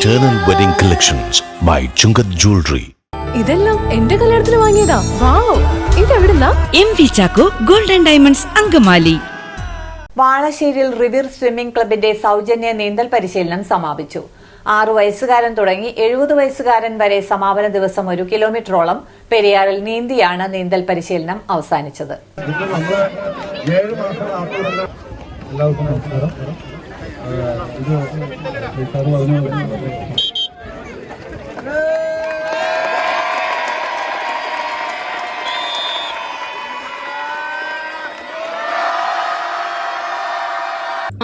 Eternal Wedding Collections by Chungat Jewelry. ഇതെല്ലാം എന്റെ കല്യാണത്തിന് വാങ്ങിയതാ. വാവ്, ഇതെവിടുന്നാ? MV Chacko Gold and Diamonds Angamaly. വാളശ്ശേരിയിൽ റിവർ സ്വിമ്മിംഗ് ക്ലബിന്റെ സൗജന്യ നീന്തൽ പരിശീലനം സമാപിച്ചു. 6 വയസ്സുകാരൻ തുടങ്ങി 70 വയസ്സുകാരൻ വരെ സമാപന ദിവസം 1 കിലോമീറ്ററോളം പെരിയാറിൽ നീന്തിയാണ് നീന്തൽ പരിശീലനം അവസാനിച്ചത്.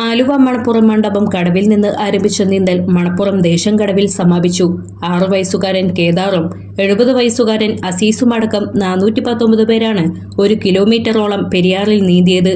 ആലുവ മണപ്പുറം മണ്ഡപം കടവിൽ നിന്ന് ആരംഭിച്ച നീന്തൽ മണപ്പുറം ദേശം കടവിൽ സമാപിച്ചു. 6 വയസ്സുകാരൻ കേദാറും 70 വയസ്സുകാരൻ അസീസുമടക്കം 419 പേരാണ് 1 കിലോമീറ്ററോളം പെരിയാറിൽ നീന്തിയത്.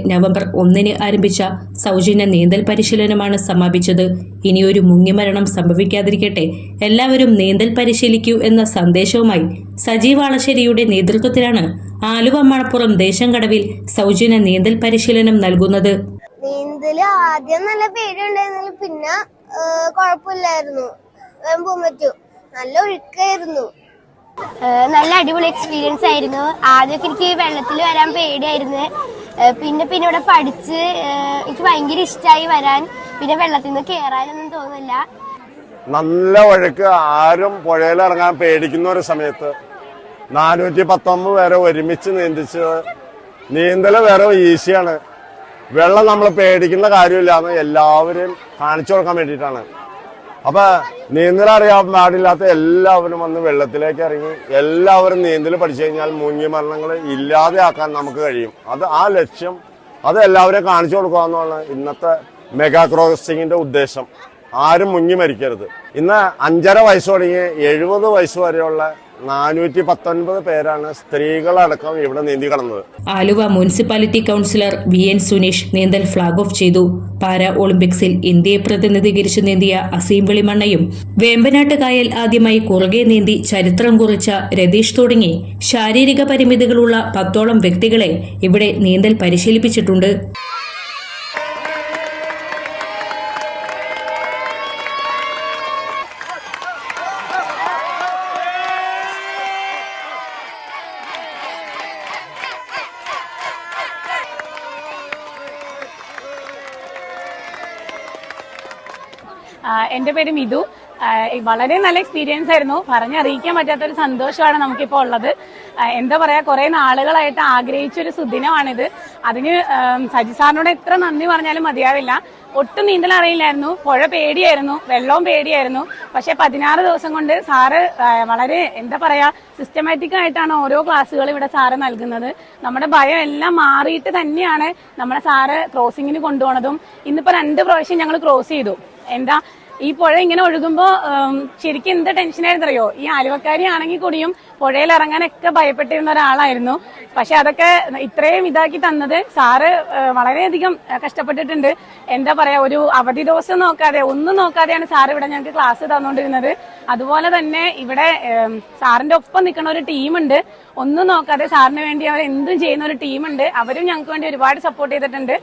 നവംബർ 1 ആരംഭിച്ച സൗജന്യ നീന്തൽ പരിശീലനമാണ് സമാപിച്ചത്. ഇനിയൊരു മുങ്ങിമരണം സംഭവിക്കാതിരിക്കട്ടെ, എല്ലാവരും നീന്തൽ പരിശീലിക്കൂ എന്ന സന്ദേശവുമായി സജീവ് വാളശ്ശേരിയുടെ നേതൃത്വത്തിലാണ് ആലുവ മണപ്പുറം ദേശം കടവിൽ സൗജന്യ നീന്തൽ പരിശീലനം നൽകുന്നത്. നീന്തല് ആദ്യം നല്ല പേടിയുണ്ടായിരുന്നെങ്കിൽ പിന്നെ കുഴപ്പമില്ലായിരുന്നു, പറ്റും. നല്ല ഒഴുക്കായിരുന്നു. നല്ല അടിപൊളി എക്സ്പീരിയൻസ് ആയിരുന്നു. ആദ്യമൊക്കെ എനിക്ക് വെള്ളത്തിൽ വരാൻ പേടിയായിരുന്നു. പിന്നെ ഇവിടെ പഠിച്ച് എനിക്ക് ഭയങ്കര ഇഷ്ടമായി വരാൻ. പിന്നെ വെള്ളത്തിൽ നിന്ന് കയറാനൊന്നും തോന്നില്ല. നല്ല ഒഴുക്ക്, ആരും പുഴയിൽ ഇറങ്ങാൻ പേടിക്കുന്ന ഒരു സമയത്ത് 419 പേരെ ഒരുമിച്ച് നീന്തല് വേറെ ഈസിയാണ്. വെള്ളം നമ്മൾ പേടിക്കുന്ന കാര്യമില്ലാന്ന് എല്ലാവരെയും കാണിച്ചു കൊടുക്കാൻ വേണ്ടിയിട്ടാണ്. അപ്പൊ നീന്തൽ അറിയാൻ പാടില്ലാത്ത എല്ലാവരും വന്ന് വെള്ളത്തിലേക്ക് ഇറങ്ങി എല്ലാവരും നീന്തൽ പഠിച്ചു കഴിഞ്ഞാൽ മുങ്ങി മരണങ്ങൾ ഇല്ലാതെയാക്കാൻ നമുക്ക് കഴിയും. ആ ലക്ഷ്യം അത് എല്ലാവരെയും കാണിച്ചു കൊടുക്കുക എന്നാണ് ഇന്നത്തെ മെഗാ ക്രോസിംഗിന്റെ ഉദ്ദേശം. ആരും മുങ്ങി മരിക്കരുത്. ഇന്ന് 5.5 വയസ്സ് തുടങ്ങി 70 വയസ്സ് വരെയുള്ള 419 പേരാണ് സ്ത്രീകളടക്കം ഇവിടെ നീന്തി കടന്നത്. Aluva municipality councillor VN Suneesh നീന്തൽ ഫ്ളാഗ് ഓഫ് ചെയ്തു. പാരാ ഒളിമ്പിക്സിൽ ഇന്ത്യയെ പ്രതിനിധീകരിച്ച് നീന്തിയ അസീം വെളിമണ്ണയും വേമ്പനാട്ട് കായൽ ആദ്യമായി കുറുകെ നീന്തി ചരിത്രം കുറിച്ച രതീഷ് തുടങ്ങി ശാരീരിക പരിമിതികളുള്ള 10ഓളം വ്യക്തികളെ ഇവിടെ നീന്തൽ പരിശീലിപ്പിച്ചിട്ടുണ്ട്. എൻ്റെ പേര് മിതു. വളരെ നല്ല എക്സ്പീരിയൻസ് ആയിരുന്നു. പറഞ്ഞറിയിക്കാൻ പറ്റാത്തൊരു സന്തോഷമാണ് നമുക്കിപ്പോൾ ഉള്ളത്. എന്താ പറയാ, കുറെ നാളുകളായിട്ട് ആഗ്രഹിച്ചൊരു സുദിനമാണിത്. അതിന് സജി സാറിനോട് എത്ര നന്ദി പറഞ്ഞാലും മതിയാവില്ല. ഒട്ടും നീന്തൽ അറിയില്ലായിരുന്നു, പുഴ പേടിയായിരുന്നു, വെള്ളവും പേടിയായിരുന്നു. പക്ഷെ 16 ദിവസം കൊണ്ട് സാറ് വളരെ എന്താ പറയാ സിസ്റ്റമാറ്റിക് ആയിട്ടാണ് ഓരോ ക്ലാസ്സുകൾ ഇവിടെ സാറ് നൽകുന്നത്. നമ്മുടെ ഭയം എല്ലാം മാറിയിട്ട് തന്നെയാണ് നമ്മളെ സാറ് ക്രോസിങ്ങിന് കൊണ്ടുപോണതും. ഇന്നിപ്പോ 2 പ്രാവശ്യം ഞങ്ങൾ ക്രോസ് ചെയ്തു. എന്താ ഈ പുഴ ഇങ്ങനെ ഒഴുകുമ്പോ ശരിക്കും എന്ത് ടെൻഷനായിരുന്നു അറിയോ. ഈ ആലുവക്കാരി ആണെങ്കിൽ കൂടിയും പുഴയിൽ ഇറങ്ങാനൊക്കെ ഭയപ്പെട്ടിരുന്ന ഒരാളായിരുന്നു. പക്ഷെ അതൊക്കെ ഇത്രയും ഇതാക്കി തന്നത് സാറ് വളരെയധികം കഷ്ടപ്പെട്ടിട്ടുണ്ട്. എന്താ പറയാ, ഒരു അവധി ദിവസം നോക്കാതെ ഒന്നും നോക്കാതെയാണ് സാറ് ഇവിടെ ഞങ്ങൾക്ക് ക്ലാസ് തന്നുകൊണ്ടിരുന്നത്. അതുപോലെ തന്നെ ഇവിടെ സാറിന്റെ ഒപ്പം നിൽക്കുന്ന ഒരു ടീമുണ്ട്. ഒന്നും നോക്കാതെ സാറിന് വേണ്ടി അവർ എന്തും ചെയ്യുന്ന ഒരു ടീമുണ്ട്. അവരും ഞങ്ങൾക്ക് വേണ്ടി ഒരുപാട് സപ്പോർട്ട് ചെയ്തിട്ടുണ്ട്.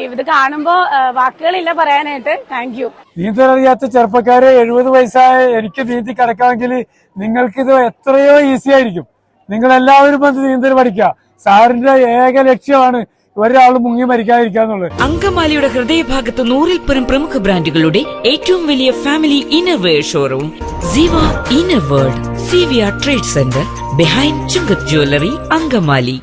ഇത് കാണുമ്പോ വാക്കുകളില്ല പറയാനായിട്ട്. Thank you. നീന്തലറിയാത്ത ചെറുപ്പക്കാരെ 70 വയസ്സായ എനിക്ക് നീന്തി കിടക്കാമെങ്കിൽ നിങ്ങൾക്കിത് എത്രയോ ഈസി ആയിരിക്കും. നിങ്ങൾ എല്ലാവരും വന്ന് നീന്തൽ പഠിക്കുക. സാറിന്റെ ഏക ലക്ഷ്യമാണ് ഒരാൾ മുങ്ങി മരിക്കാതിരിക്കാന്നുള്ളത്. അങ്കമാലിയുടെ ഹൃദയഭാഗത്ത് 100-ൽ പരം പ്രമുഖ ബ്രാൻഡുകളുടെ ഏറ്റവും വലിയ family innerwear showroom Ziva ഇന്നർവേൾഡ് CVR trade centre behind Chungat Jewelry, Angamali.